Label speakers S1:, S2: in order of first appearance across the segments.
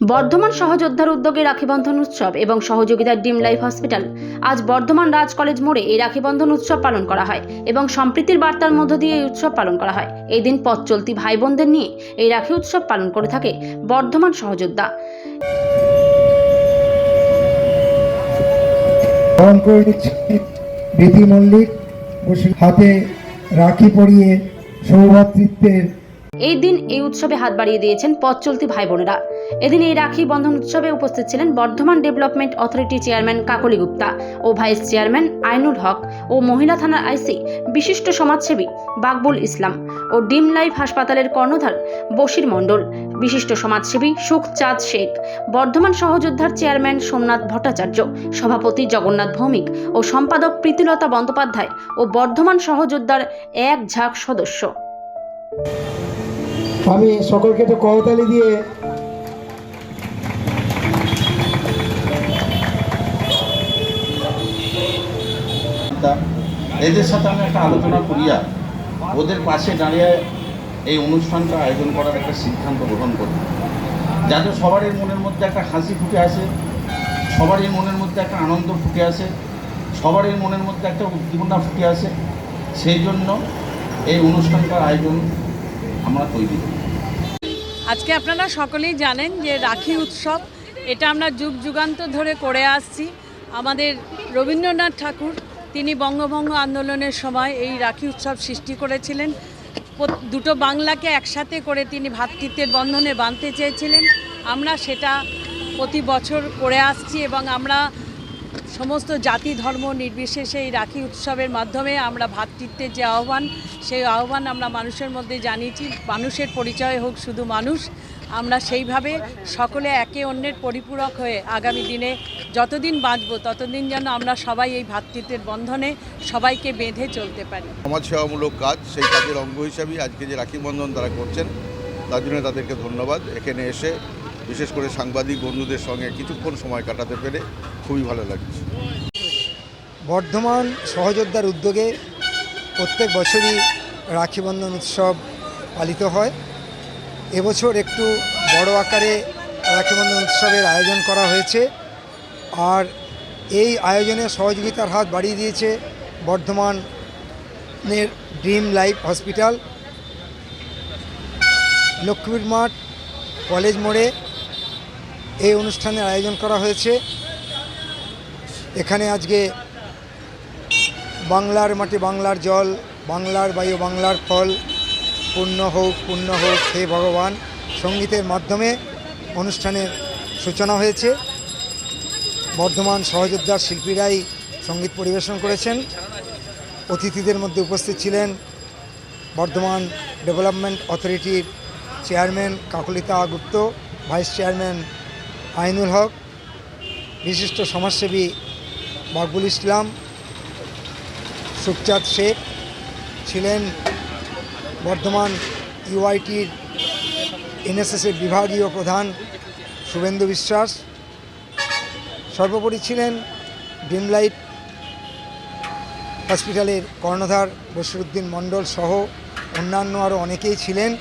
S1: বর্ধমান সহযোদ্ধার উদ্যোগে রাখীবন্ধন উৎসব এবং সহযোগিতার ড্রিম লাইফ হসপিটাল। আজ বর্ধমান রাজ কলেজ মোড়ে এই রাখীবন্ধন উৎসব পালন করা হয় এবং সম্প্রীতির বার্তার মধ্য দিয়ে এই উৎসব পালন করা হয়। এই দিন পথ চলতি ভাই বোনদের নিয়ে এই রাখী উৎসব পালন করে থাকে বর্ধমান সহযোদ্ধা।
S2: রীতি মল্লিক হাতে রাখি পরিয়ে সৌভ্রাতৃত্বের
S1: এই দিন এই উৎসবে হাত বাড়িয়ে দিয়েছেন পথ চলতি ভাই বোনেরা। এদিন এই রাখি বন্ধন উৎসবে উপস্থিত ছিলেন বর্ধমান ডেভেলপমেন্ট অথরিটি চেয়ারম্যান কাকলি গুপ্তা ও ভাইস চেয়ারম্যান আইনুল হক ও মহিলা থানার আইসি বিশিষ্ট সমাজসেবী বাকবুল ইসলাম ও ড্রিম লাইফ হাসপাতালের কর্ণধার বশির মণ্ডল, বিশিষ্ট সমাজসেবী সুখচাঁদ শেখ, বর্ধমান সহযোদ্ধার চেয়ারম্যান সোমনাথ ভট্টাচার্য, সভাপতি জগন্নাথ ভৌমিক ও সম্পাদক প্রীতিলতা বন্দ্যোপাধ্যায় ও বর্ধমান সহযোদ্ধার এক ঝাঁক সদস্য।
S2: আমি সকলকে তো করতালি দিয়ে
S3: এদের সাথে আমি একটা আলোচনা করিয়া ওদের পাশে দাঁড়িয়ে এই অনুষ্ঠানটা আয়োজন করার একটা সিদ্ধান্ত গ্রহণ করি, যাতে সবারই মনের মধ্যে একটা হাসি ফুটে আসে, সবারই মনের মধ্যে একটা আনন্দ ফুটে আসে, সবারই মনের মধ্যে একটা উদ্দীপনা ফুটে আসে। সেই জন্য এই অনুষ্ঠানটার আয়োজন আমরা তৈরি করি।
S4: আজকে আপনারা সকলেই জানেন যে রাখি উৎসব, এটা আমরা যুগ যুগান্তর ধরে করে আসছি। আমাদের রবীন্দ্রনাথ ঠাকুর তিনি বঙ্গভঙ্গ আন্দোলনের সময় এই রাখি উৎসব সৃষ্টি করেছিলেন। দুটো বাংলাকে একসাথে করে তিনি ভ্রাতৃত্বের বন্ধনে বাঁধতে চেয়েছিলেন। আমরা সেটা প্রতি বছর করে আসছি এবং আমরা সমস্ত জাতি ধর্ম নির্বিশেষে এই রাখি উৎসবের মাধ্যমে আমরা ভ্রাতৃত্বের যে আহ্বান, সেই আহ্বান আমরা মানুষের মধ্যে জানিয়েছি। মানুষের পরিচয় হোক শুধু মানুষ, আমরা সেইভাবে সকলে একে অন্যের পরিপূরক হয়ে আগামী দিনে যতদিন বাঁচব ততদিন যেন আমরা সবাই এই ভ্রাতৃত্বের বন্ধনে সবাইকে বেঁধে চলতে পারি।
S5: সমাজসেবামূলক কাজ, সেই কাজের অঙ্গ হিসাবেই আজকে যে রাখি বন্ধন তারা করছেন, তার জন্য তাদেরকে ধন্যবাদ। এখানে এসে বিশেষ করে সাংবাদিক বন্ধুদের সঙ্গে কিছুক্ষণ সময় কাটাতে পেরে খুবই ভালো লাগছে।
S2: বর্ধমান সহযোদ্ধার উদ্যোগে প্রত্যেক বছরই রাখি বন্ধন উৎসব পালিত হয়। এবছর একটু বড় আকারে রাখি বন্ধন উৎসবের আয়োজন করা হয়েছে, আর এই আয়োজনে সহযোগিতার হাত বাড়িয়ে দিয়েছে বর্ধমানের ড্রিম লাইফ হসপিটাল। লক্ষ্মীর মাঠ কলেজ মোড়ে এই অনুষ্ঠানের আয়োজন করা হয়েছে। এখানে আজকে বাংলার মাটি বাংলার জল, বাংলার বায়ু বাংলার ফল, পূর্ণ হোক হে ভগবান সঙ্গীতের মাধ্যমে অনুষ্ঠানের সূচনা হয়েছে। বর্ধমান সহযোদ্ধার শিল্পীরাই সঙ্গীত পরিবেশন করেছেন। অতিথিদের মধ্যে উপস্থিত ছিলেন বর্ধমান ডেভেলপমেন্ট অথরিটির চেয়ারম্যান কাকলিতা গুপ্ত, ভাইস চেয়ারম্যান আইনুল হক, বিশিষ্ট সমাজসেবী বাকবুল ইসলাম, সুখচাঁদ শেখ ছিলেন, বর্ধমান ইউআইটির এনএসএসের বিভাগীয় প্রধান শুভেন্দু বিশ্বাস, সর্বোপরি ছিলেন ড্রিম লাইফ হসপিটালের কর্ণধার বশিরউদ্দিন মণ্ডল সহ অন্যান্য আরও অনেকেই ছিলেন।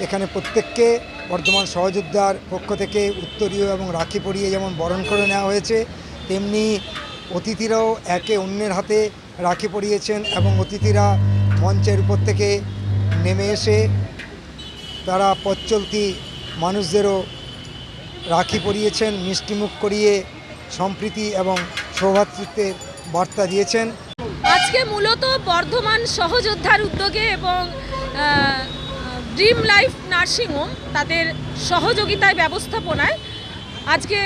S2: এখানে প্রত্যেককে বর্ধমান সহযোদ্ধার পক্ষ থেকে উত্তরীয় এবং রাখি পরিয়ে যেমন বরণ করে নেওয়া হয়েছে, তেমনি অতিথিরাও একে অন্যের হাতে রাখি পরিয়েছেন এবং অতিথিরা মঞ্চের উপর থেকে নেমে এসে তারা পথ চলতি মানুষদেরও রাখি পরিয়েছেন, মিষ্টিমুখ করিয়ে সম্প্রীতি এবং সৌভ্রাতৃত্বের বার্তা দিয়েছেন।
S6: আজকে মূলত বর্ধমান সহযোদ্ধার উদ্যোগে এবং ড্রিম লাইফ নার্সিংহোম তাদের সহযোগিতায় ব্যবস্থাপনায় আজকে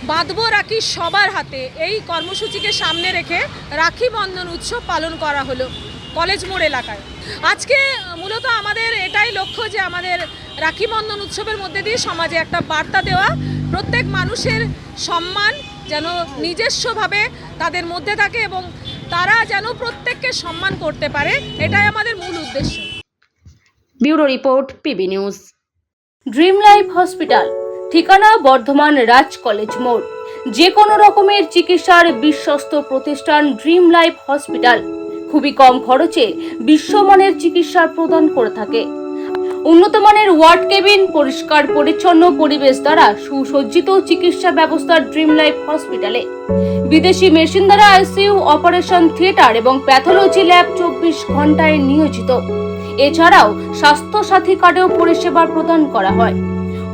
S6: বাঁধব রাখি সবার হাতে এই কর্মসূচিকে সামনে রেখে রাখি বন্ধন উৎসব পালন করা হলো কলেজ মোড় এলাকায়। আজকে মূলত আমাদের এটাই লক্ষ্য যে আমাদের রাখি বন্ধন উৎসবের মধ্যে দিয়ে সমাজে একটা বার্তা দেওয়া, প্রত্যেক মানুষের সম্মান যেন নিজস্বভাবে তাদের মধ্যে থাকে এবং তারা যেন প্রত্যেককে সম্মান করতে পারে, এটাই আমাদের মূল উদ্দেশ্য।
S1: Bureau report, PB news. Dream life hospital, ঠিকানা বর্ধমান রাজ কলেজ মোড়। যে কোনো রকমের চিকিৎসার বিশ্বস্ত প্রতিষ্ঠান ড্রিম লাইফ হসপিটাল খুবই কম খরচে বিশ্বমানের চিকিৎসা প্রদান করে থাকে। উন্নত মানের ওয়ার্ড কেবিন, পরিষ্কার পরিচ্ছন্ন পরিবেশ দ্বারা সুসজ্জিত চিকিৎসা ব্যবস্থা ড্রিম লাইফ হসপিটালে। বিদেশি মেশিন দ্বারা আইসিইউ, অপারেশন থিয়েটার এবং প্যাথোলজি ল্যাব 24 ঘন্টায় নিয়োজিত। এছাড়াও স্বাস্থ্য সাথী কার্ডেও পরিষেবা প্রদান করা হয়।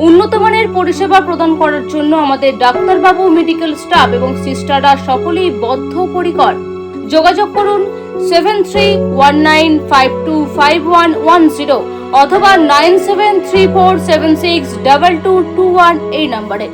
S1: উন্নত মানের পরিষেবা প্রদান করার জন্য আমাদের ডাক্তারবাবু, মেডিকেল স্টাফ এবং সিস্টাররা সকলেই বদ্ধপরিকর। যোগাযোগ করুন 7319525110 অথবা 9734762221 এই নম্বরে।